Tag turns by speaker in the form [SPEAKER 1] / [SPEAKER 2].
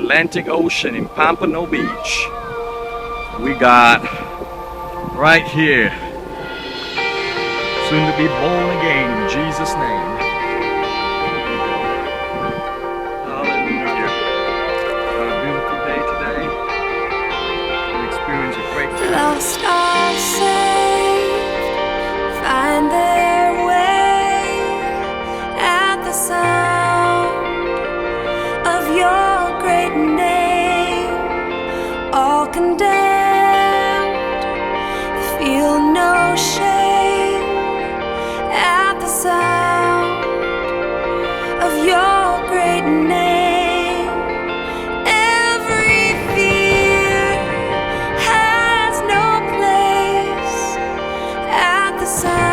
[SPEAKER 1] Atlantic Ocean in Pompano Beach. We got right here, soon to be born again in Jesus' name. Hallelujah. What a beautiful day today. We experience a great time.
[SPEAKER 2] Lost are saved, find their way at the sound of your great name. All condemned, feel no shame at the sound of your great name. Every fear has no place at the sound